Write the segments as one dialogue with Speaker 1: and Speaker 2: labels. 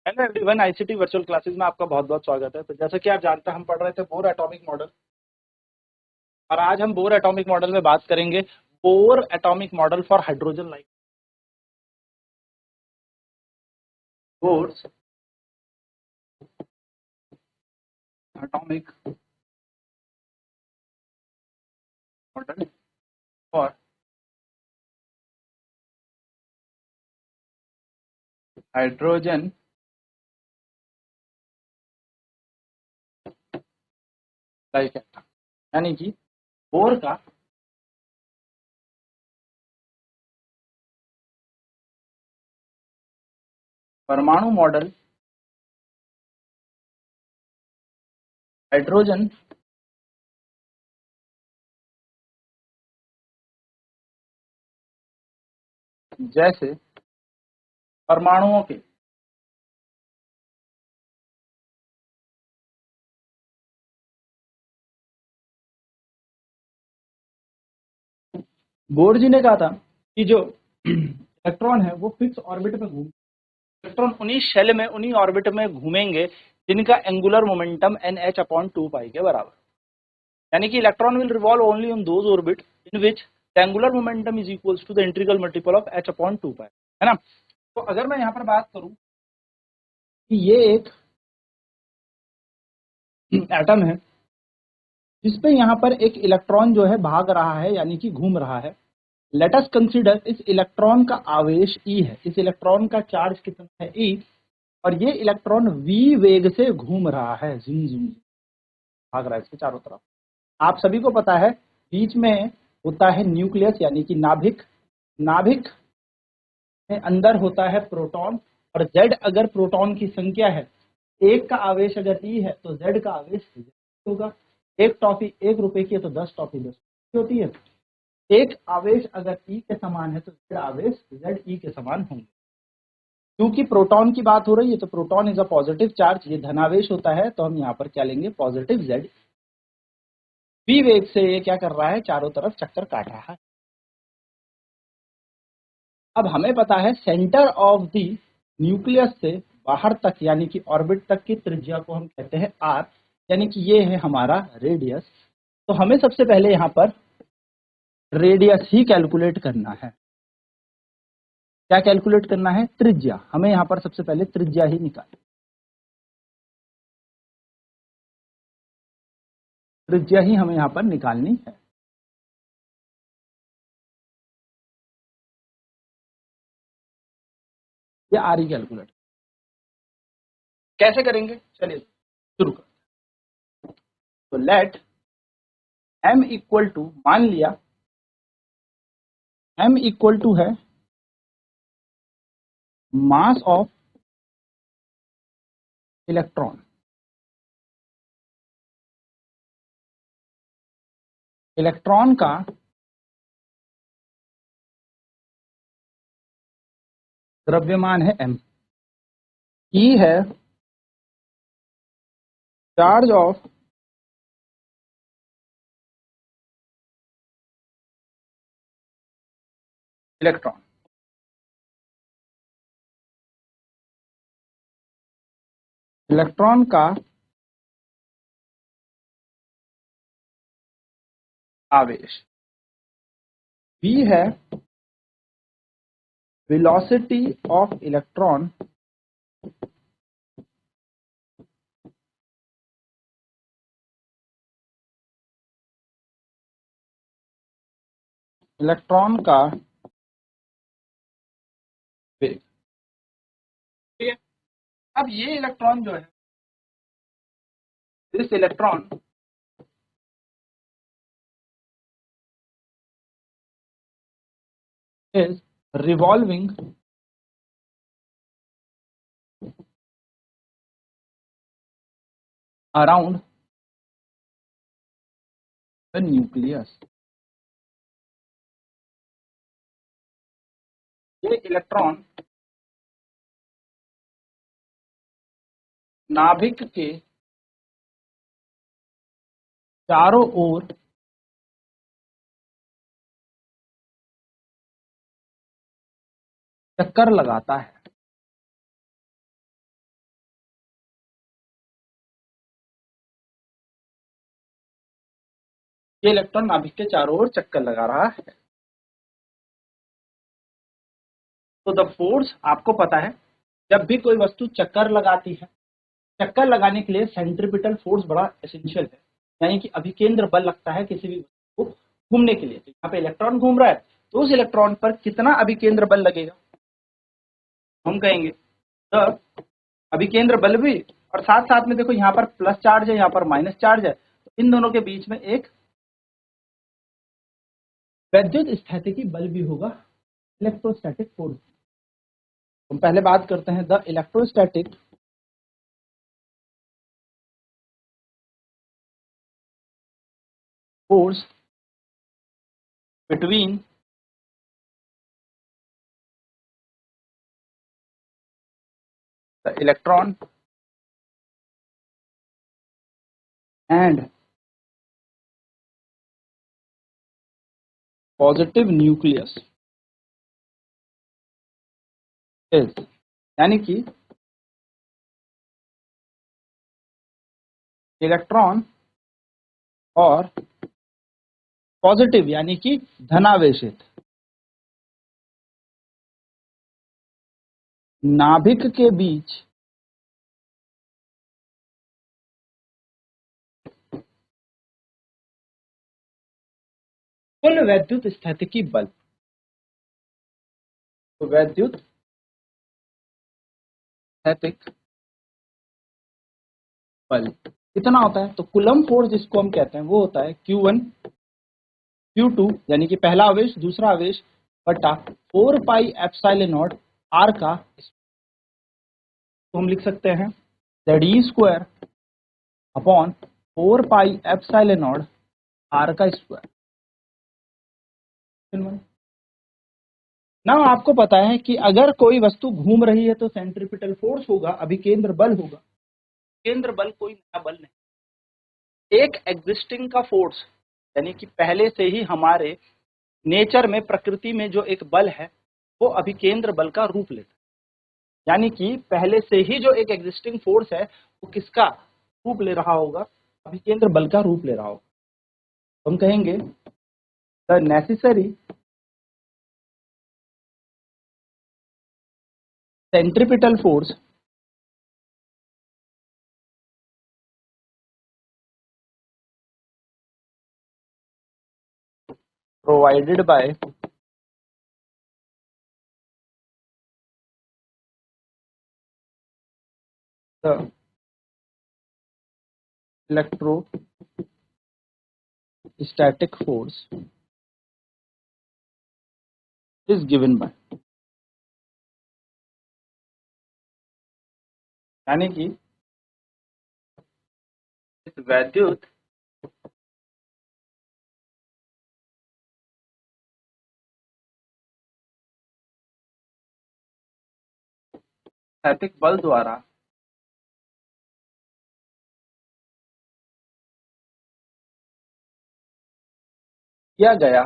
Speaker 1: Hello everyone, ICT virtual classes में आपका बहुत बहुत स्वागत है। तो जैसा कि आप जानते हैं, हम पढ़ रहे थे बोर एटॉमिक मॉडल, और आज हम बोर एटॉमिक मॉडल में बात करेंगे bore atomic model for hydrogen like bore atomic model for hydrogen like atom, यानी कि बोर का परमाणु मॉडल हाइड्रोजन जैसे परमाणुओं के बोर जी ने कहा था कि जो इलेक्ट्रॉन है वो फिक्स ऑर्बिट में घूम इलेक्ट्रॉन उन्हीं शेल में, उन्हीं ऑर्बिट में घूमेंगे जिनका एंगुलर मोमेंटम NH/2π के बराबर, यानी कि electron will revolve only on those orbit in which the angular momentum is equals to the integral multiple of H/2π, है ना। तो अगर मैं यहाँ पर बात करूं कि ये एक एटम है जिसपे यहाँ पर एक इलेक्ट्रॉन जो है भाग रहा है, यानी कि घूम रहा है। लेट अस कंसीडर इस इलेक्ट्रॉन का आवेश E है, इस इलेक्ट्रॉन का चार्ज कितना है E, और ये इलेक्ट्रॉन v वेग से घूम रहा है, झुम झुम भाग रहा है इसके चारों तरफ। आप सभी को पता है बीच में होता है न्यूक्लियस, यानी कि नाभिक। नाभिक में अंदर होता है प्रोटॉन, और Z अगर प्रोटॉन की संख्या है, एक का आवेश अगर E है तो Z का आवेश Z होगा। एक टॉफी 1 रुपए की है तो 10 टॉफी 10 की होती है। एक आवेश अगर E के समान है तो Z आवेश ZE के समान होंगे। क्योंकि प्रोटॉन की बात हो रही है तो proton is a positive charge, ये धनावेश होता है, तो हम यहाँ पर क्या लेंगे, पॉजिटिव Z। v वेग से ये क्या कर रहा है, चारों तरफ चक्कर काट रहा है। अब हमें पता है सेंटर ऑफ द न्यूक्लियस से बाहर तक, यानी कि ऑर्बिट तक की त्रिज्या को हम कहते हैं r, यानी कि ये है हमारा रेडियस। तो हमें सबसे पहले यहाँ पर रेडियस ही कैलकुलेट करना है। क्या कैलकुलेट करना है, त्रिज्या। हमें यहाँ पर सबसे पहले त्रिज्या ही निकालनी, त्रिज्या ही हमें यहाँ पर निकालनी है। ये r ही कैलकुलेट कैसे करेंगे, चलिए शुरू कर। तो लेट m इक्वल टू, मान लिया m इक्वल टू है मास ऑफ इलेक्ट्रॉन। इलेक्ट्रॉन का द्रव्यमान है m, E है चार्ज ऑफ इलेक्ट्रॉन। इलेक्ट्रॉन का आवेश v है वेलोसिटी ऑफ इलेक्ट्रॉन इलेक्ट्रॉन का वेग, ठीक है। अब ये इलेक्ट्रॉन जो है, this electron is revolving around the nucleus. ये इलेक्ट्रॉन नाभिक के चारों ओर चक्कर लगाता है। ये इलेक्ट्रॉन नाभिक के चारों ओर चक्कर लगा रहा है। तो द फोर्स, आपको पता है जब भी कोई वस्तु चक्कर लगाती है, चक्कर लगाने के लिए सेंट्रीपिटल फोर्स बड़ा एसेंशियल है, यानी कि अभिकेंद्र बल लगता है किसी भी वस्तु को घूमने के लिए। तो यहाँ पे इलेक्ट्रॉन घूम रहा है तो उस इलेक्ट्रॉन पर कितना अभिकेंद्र बल लगेगा, हम कहेंगे द अभिकेंद्र बल भी, और साथ साथ में देखो यहाँ पर प्लस चार्ज है, यहाँ पर माइनस चार्ज है, तो इन दोनों के बीच में एक वैद्युत स्थैतिकी बल भी होगा, इलेक्ट्रोस्टैटिक फोर्स। हम पहले बात करते हैं the electrostatic force between the electron and positive nucleus is, यानी कि इलेक्ट्रॉन और पॉजिटिव यानी कि धनावेशित नाभिक के बीच कुल वैद्युत स्थैतिकी बल, तो वैद्युत स्थैतिक बल कितना होता है, तो कूलम फोर्स जिसको हम कहते हैं वो होता है Q1 Q2, यानी कि पहला आवेश दूसरा आवेश बटा 4 पाई एप्सिलॉन नॉट r का, तो हम लिख सकते हैं Ze² upon 4 pi epsilon not r का स्क्वायर। ना आपको पता है कि अगर कोई वस्तु घूम रही है तो सेंट्रीपिटल फोर्स होगा, अभिकेंद्र बल होगा। केंद्र बल कोई नया बल नहीं, एक एग्जिस्टिंग का फोर्स, यानी कि पहले से ही हमारे नेचर में, प्रकृति में जो एक बल है वो अभिकेंद्र बल का रूप लेता है। यानी कि पहले से ही जो एक एग्जिस्टिंग फोर्स है वो किसका रूप ले रहा होगा, अभिकेंद्र बल का रूप ले रहा होगा। हम कहेंगे the necessary centripetal force provided by the electrostatic force is given by, यानी कि इस वैद्युत स्थैतिक बल द्वारा किया गया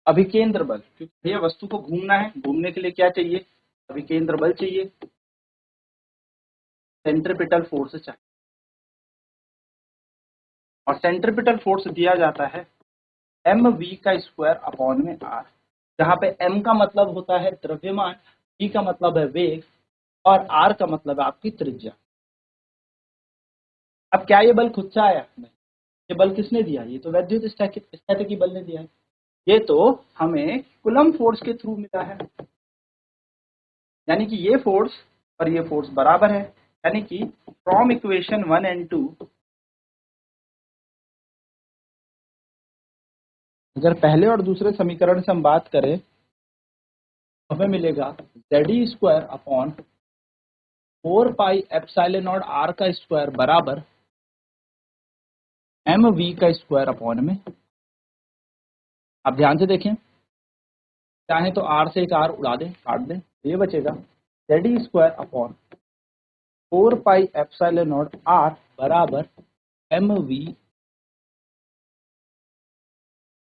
Speaker 1: अभिकेंद्र बल, क्योंकि भैया वस्तु को घूमना है, घूमने के लिए क्या चाहिए, अभिकेंद्र बल चाहिए, सेंट्रीपिटल फोर्स चाहिए, और सेंट्रीपिटल फोर्स दिया जाता है mv का स्क्वायर अपॉन में r, जहां पे m का मतलब होता है द्रव्यमान, v का मतलब है वेग, और r का मतलब है आपकी त्रिज्या। अब क्या ये बल खुद से आया, नहीं, ये बल किसने दिया, ये तो वैद्युत स्टैटिकी बल ने दिया है, ये तो हमें कूलम फोर्स के थ्रू मिला है। यानी कि ये फोर्स और ये फोर्स बराबर है, यानी कि फ्रॉम इक्वेशन 1 एंड 2 अगर पहले और दूसरे समीकरण से हम बात करें तो हमें मिलेगा Ze² upon 4 pi epsilon not r का स्क्वायर बराबर mv का स्क्वायर अपॉन में। आप ध्यान से देखें, चाहे तो r से एक r उड़ा दें, काट दें, ये बचेगा Ze² upon 4 pi epsilon not r बराबर mv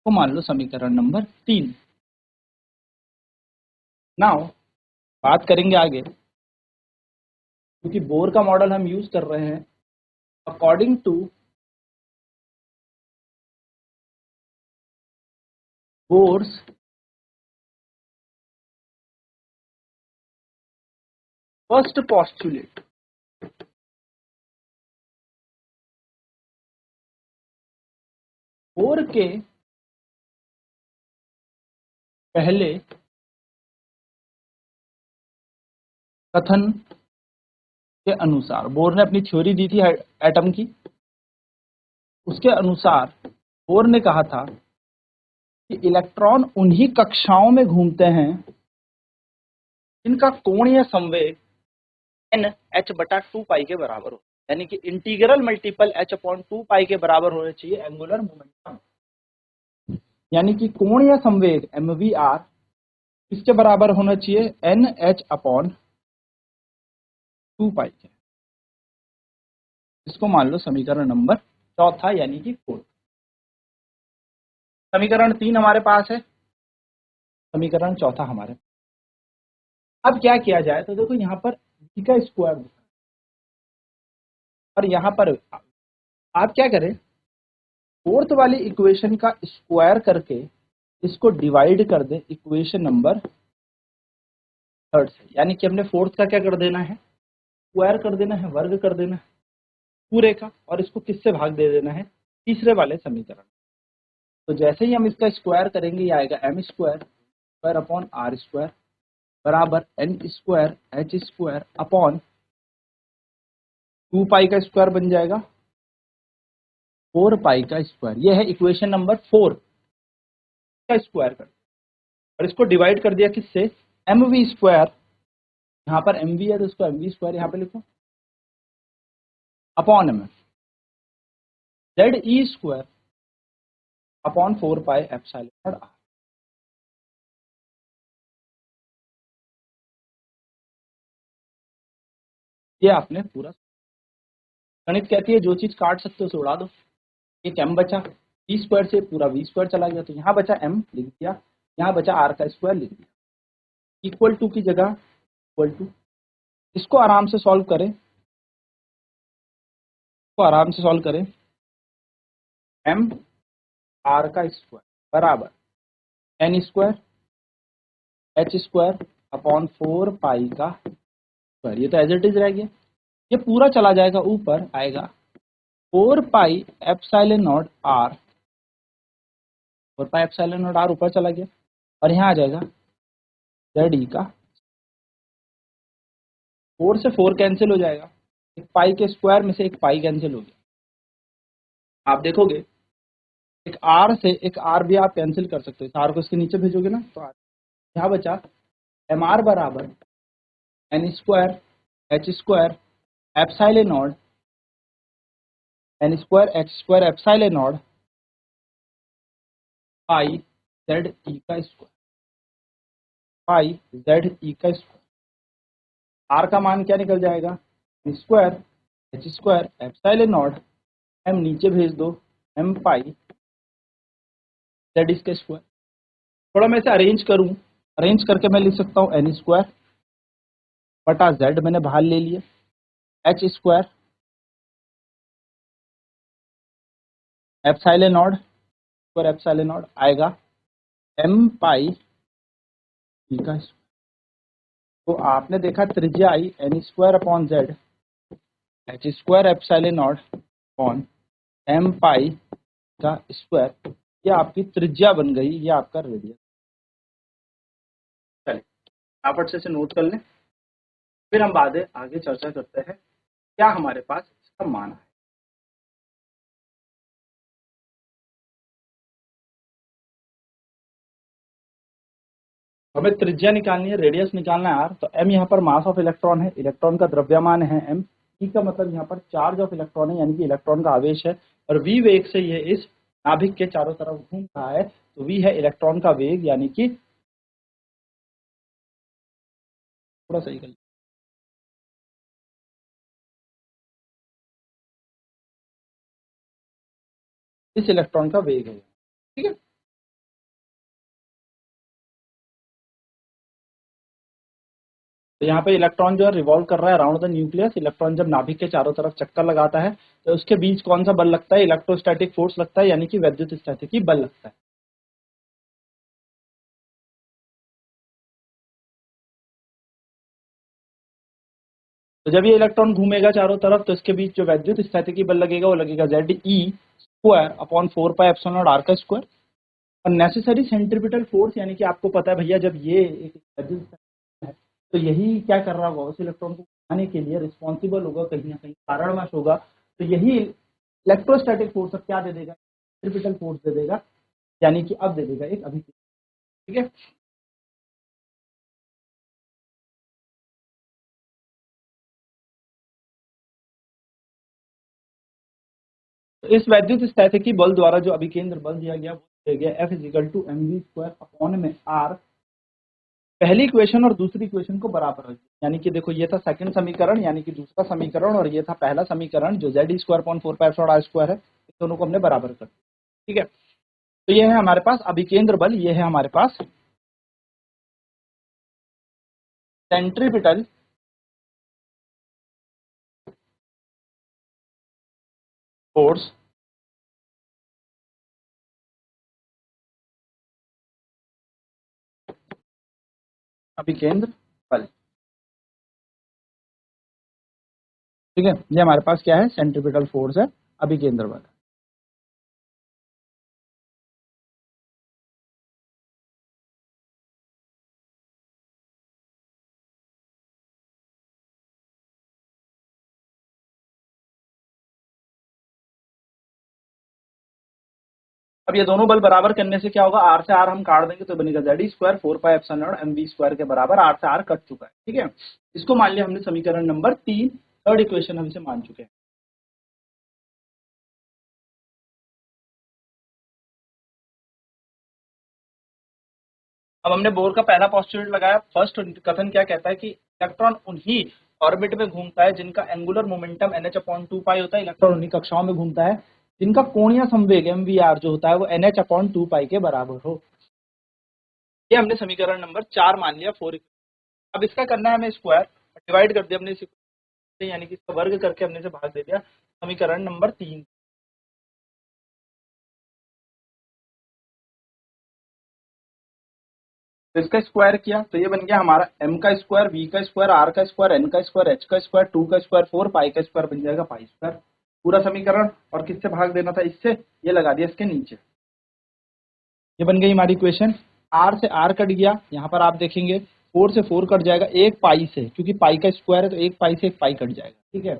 Speaker 1: को मान लो समीकरण नंबर 3। नाउ बात करेंगे आगे, क्योंकि बोर का मॉडल हम यूज कर रहे हैं according to Bohr's first postulate, Bohr के पहले कथन के अनुसार, बोर ने अपनी थ्योरी दी थी एटम की, उसके अनुसार बोर ने कहा था कि इलेक्ट्रॉन उन्हीं कक्षाओं में घूमते हैं जिनका कोणीय संवेग एन एच बटा 2 पाई के बराबर हो, यानी कि इंटीग्रल मल्टीपल एच अपॉन 2 पाई के बराबर होना चाहिए एंगुलर मोमेंटम, यानी कि कोणीय संवेग एम वी आर किसके बराबर होना चाहिए, एन एच अपॉन 2 पाई के। इसको मान लो समीकरण नंबर चौथा यानी कि 4। समीकरण 3 हमारे पास है, समीकरण चौथा हमारे। अब क्या किया जाए, तो देखो यहाँ पर v का स्क्वायर और यहाँ पर आप क्या करें, फोर्थ वाली इक्वेशन का स्क्वायर करके इसको डिवाइड कर दे इक्वेशन नंबर थर्ड से, यानी कि हमने फोर्थ का क्या कर देना है, स्क्वायर कर देना है, वर्ग कर देना है पूरे का, और इसको किससे भाग दे देना है, तीसरे वाले समीकरण। तो जैसे ही हम इसका स्क्वायर करेंगे ये आएगा M square square upon R square बराबर N square H square upon 2 pi का स्क्वायर बन जाएगा 4 पाई का स्क्वायर। ये है इक्वेशन नंबर 4 का स्क्वायर कर, और इसको डिवाइड कर दिया किससे, एम वी स्क्वायर, यहाँ पर एम वी है तो इसको एम वी स्क्वायर यहाँ पे लिखो upon M Z E square upon 4 pi epsilon R. ये आपने पूरा, गणित कहती है जो चीज काट सकते हो उसे उड़ा दो। एक एम बचा, वी स्क्वायर से पूरा वी स्क्वायर चला गया, तो यहाँ बचा एम लिख दिया, यहाँ बचा आर का स्क्वायर लिख दिया, इक्वल टू की जगह इक्वल टू। इसको आराम से सॉल्व करें, इसको आराम से सॉल्व करें, एम आर का स्क्वायर बराबर N square H square upon 4 pi का स्क्वायर, ये तो एज इट इज रह गया, ये पूरा चला जाएगा ऊपर आएगा 4 pi epsilon naught R, 4 pi epsilon naught R ऊपर चला गया, और यहाँ आ जाएगा जेड ई का, 4 से 4 कैंसिल हो जाएगा, एक पाई के स्क्वायर में से एक पाई कैंसिल हो गया। आप देखोगे एक आर से एक आर भी आप कैंसिल कर सकते हो, इस आर को इसके नीचे भेजोगे ना तो यहाँ बचा एम आर बराबर N square H square epsilon not N square H square epsilon not pi Z E का स्क्वायर, पाई जेड ई का स्क्वायर। आर का मान क्या निकल जाएगा, square H square epsilon naught, M नीचे भेज दो, एम पाई जेड इसका स्क्वायर। थोड़ा मैं इसे अरेंज करूं, अरेंज करके मैं लिख सकता हूं एन स्क्वायर बटा जेड मैंने बाहर ले लिया, H square epsilon not square epsilon not आएगा एम पाई ई का स्क्वायर। तो आपने देखा त्रिज्या आई N square upon Z H square epsilon not upon M pi का स्क्वायर, ये आपकी त्रिज्या बन गई, ये आपका रेडियस। चलिए आप अच्छे से नोट कर लें, फिर हम बाद आगे चर्चा करते हैं क्या हमारे पास इसका मान है। हमें त्रिज्या निकालनी है, रेडियस निकालना है आर, तो एम यहाँ पर मास ऑफ इलेक्ट्रॉन है, इलेक्ट्रॉन का द्रव्यमान है एम, ई का मतलब यहाँ पर चार्ज ऑफ इलेक्ट्रॉन है, यानी कि इलेक्ट्रॉन का आवेश है, और वी वेग से ये इस नाभिक के चारों तरफ घूम रहा है, तो वी है इलेक्ट्रॉन का वेग, यानी कि थोड़ा सही कर, इस इलेक्ट्रॉन का वेग है, ठीक है। तो यहाँ पे इलेक्ट्रॉन जो है रिवॉल्व कर रहा है अराउंड द न्यूक्लियस। इलेक्ट्रॉन जब नाभिक के चारों तरफ चक्कर लगाता है तो उसके बीच कौन सा बल लगता है? इलेक्ट्रोस्टैटिक फोर्स लगता है, यानी कि वैद्युत स्थितिकी बल लगता है। तो जब ये इलेक्ट्रॉन घूमेगा चारों तरफ तो इसके बीच जो वैद्युत स्थितिकी बल लगेगा वो लगेगा ZE² / 4πε0r²। और नेसेसरी सेंट्रीपिटल फोर्स, यानी कि आपको पता है भैया जब ये एक वैद्युत स्थितिकी है तो यही क्या कर रहा होगा, उस इलेक्ट्रॉन को घुमाने के लिए रिस्पॉन्सिबल होगा, कहीं ना कहीं कारणवश होगा। तो यही इलेक्ट्रोस्टैटिक फोर्स अब क्या दे देगा? सेंट्रीपिटल फोर्स दे देगा, यानी कि अब दे देगा एक अभिक्रिया। ठीक है। तो इस वैद्युत स्थितिकी बल द्वारा जो अभिकेंद्र बल दिया गया वो दिया गया F = mv²/r। पहली इक्वेशन और दूसरी इक्वेशन को बराबर रख दिया, यानी कि देखो ये था सेकंड समीकरण यानी कि दूसरा समीकरण, और ये था पहला समीकरण जो ZE²/4πε0r² है। इन दोनों को हमने बराबर कर दिया। ठीक है। तो ये है हमारे पास अभिकेंद्र बल, ये है हमारे पास सेंट्रीपिटल फोर्स अभिकेंद्र बल। ठीक है, ये हमारे पास क्या है? सेंट्रीपिटल फोर्स है, अभिकेंद्र बल। अब ये दोनों बल बराबर करने से क्या होगा? आर से आर हम काट देंगे तो बनेगा ZE²/4πε0mv² के बराबर। आर से आर कट चुका है। ठीक है, इसको मान लिया हमने समीकरण नंबर 3, थर्ड इक्वेशन हम इसे मान चुके हैं। अब हमने बोर का पहला पोस्टुलेट लगाया। फर्स्ट कथन क्या कहता है कि इलेक्ट्रॉन उन्हीं ऑर्बिट में घूमता है जिनका एंगुलर मोमेंटम NH/2π होता है। इलेक्ट्रॉन उन्हीं कक्षाओं में घूमता है जिनका कोणीय संवेग MVR जो होता है वो NH/2π के बराबर हो। ये हमने समीकरण नंबर 4 मान लिया। 4। अब इसका करना है हमें स्क्वायर, डिवाइड कर दिया हमने इसे, यानी कि इसका वर्ग करके हमने इसे भाग दे दिया समीकरण नंबर 3। तो इसका स्क्वायर किया तो ये बन गया हमारा m², v², r², n², h², 2 का स्क्वायर 4, पाई का स्क्वायर बन जाएगा π²। पूरा समीकरण, और किससे भाग देना था? इससे। ये लगा दिया इसके नीचे। ये बन गई हमारी इक्वेशन। r से r कट गया, यहाँ पर आप देखेंगे 4 से 4 कट जाएगा, एक पाई से, क्योंकि पाई का स्क्वायर है तो एक पाई से एक पाई कट जाएगा। ठीक है।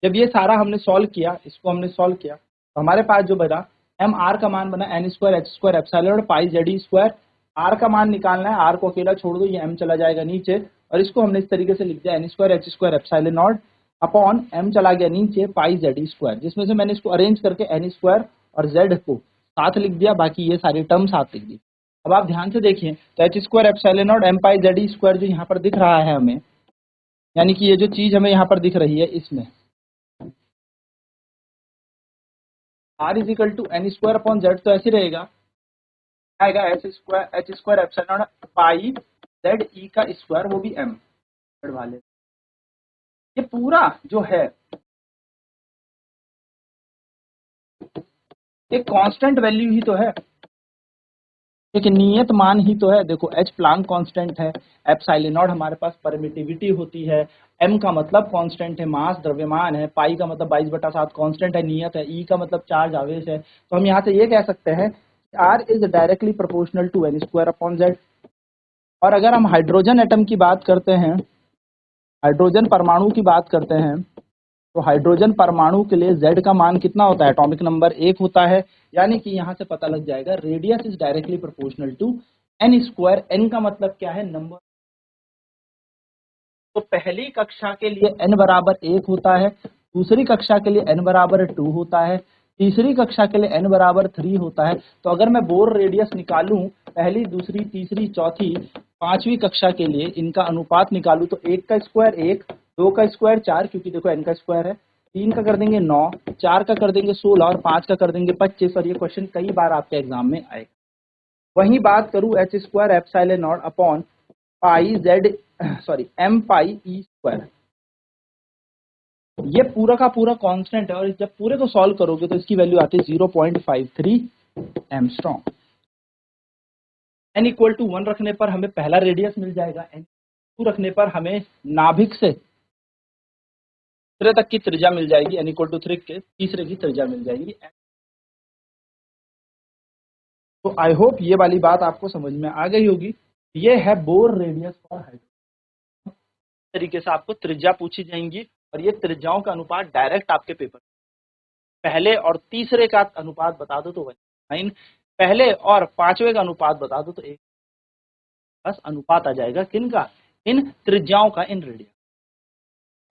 Speaker 1: जब ये सारा हमने सॉल्व किया, इसको हमने सॉल्व किया तो हमारे पास जो बना एम आर का मान बना n²h² पाई ZE²। आर का मान निकालना है, आर को अकेला छोड़ दो, ये एम चला जाएगा नीचे, और इसको हमने इस तरीके से लिख दिया n²h² अपॉन एम चला गया नीचे पाई ZE², जिसमें से मैंने इसको अरेंज करके n² और z को साथ लिख दिया, बाकी ये सारी टर्म साथ लिख दी। अब आप ध्यान से देखिए तो h²ε0 m पाई ZE² जो यहाँ पर दिख रहा है हमें, यानी कि ये जो चीज हमें यहाँ पर दिख रही है इसमें r = n²/z तो ऐसे रहेगा, आएगा h² पाई ZE का स्क्वायर, वो भी m वाले। ये पूरा जो है एक कांस्टेंट वैल्यू ही तो है, एक नियत मान ही तो है। देखो h प्लांक कांस्टेंट है, ε0 हमारे पास परमिटिविटी होती है, m का मतलब कांस्टेंट है, मास द्रव्यमान है, पाई का मतलब 22/7 कांस्टेंट है, नियत है, e का मतलब चार्ज आवेश है। तो हम यहाँ से ये कह सकते हैं r is directly proportional to n²/z। और अगर हम हाइड्रोजन एटम की बात करते हैं, हाइड्रोजन परमाणु की बात करते हैं, तो हाइड्रोजन परमाणु के लिए Z का मान कितना होता है? एटॉमिक नंबर 1 होता है, यानी कि यहाँ से पता लग जाएगा radius is directly proportional to n²। n का मतलब क्या है? नंबर। तो पहली कक्षा के लिए n बराबर 1 होता है, दूसरी कक्षा के लिए n बराबर 2 होता है, तीसरी कक्षा के लिए n बराबर 3 होता है। तो अगर मैं बोर रेडियस निकालूं पहली, दूसरी, तीसरी, चौथी, पांचवी कक्षा के लिए इनका अनुपात निकालूं तो 1 का स्क्वायर 1, 2 का स्क्वायर 4, क्योंकि देखो n का स्क्वायर है, 3 का कर देंगे 9, 4 का कर देंगे 16 और 5 का कर देंगे 25। और ये क्वेश्चन कई बार आपके एग्जाम में आएगा। वहीं बात करूं h² ε0 upon pi sorry m pi e square, ये पूरा का पूरा कांस्टेंट है और जब पूरे को सॉल्व करोगे तो इसकी वैल्यू आती है 0.53 एंगस्ट्रॉम। n इक्वल टू 1 रखने पर हमें पहला रेडियस मिल जाएगा, n 2 रखने पर हमें नाभिक से तीसरे तक की त्रिज्या मिल जाएगी, n इक्वल टू 3 के तीसरे की त्रिज्या मिल जाएगी। तो आई होप ये वाली बात आपको समझ में आ गई होगी। ये है बोर रेडियस फॉर हाइड्रोजन। तरीके से आपको त्रिज्या पूछी जाएंगी और ये त्रिज्याओं का अनुपात डायरेक्ट आपके पेपर पहले और तीसरे का अनुपात बता दो तो 1/9, पहले और पांचवे का अनुपात बता दो तो 1, बस अनुपात आ जाएगा किनका, इन त्रिज्याओं का इन रेडियस।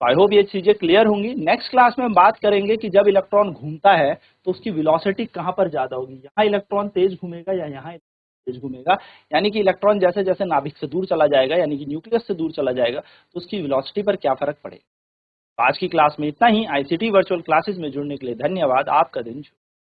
Speaker 1: आई होप ये चीजें क्लियर होंगी। नेक्स्ट क्लास में हम बात करेंगे कि जब इलेक्ट्रॉन घूमता है तो उसकी वेलोसिटी कहां पर ज्यादा होगी, यहाँ इलेक्ट्रॉन तेज घूमेगा या यहाँ तेज घूमेगा, यानी कि इलेक्ट्रॉन जैसे जैसे नाभिक से दूर चला जाएगा यानी कि न्यूक्लियस से दूर चला जाएगा तो उसकी वेलोसिटी पर क्या फर्क पड़ेगा। आज की क्लास में इतना ही। आईसीटी वर्चुअल क्लासेस में जुड़ने के लिए धन्यवाद। आपका दिन शुभ।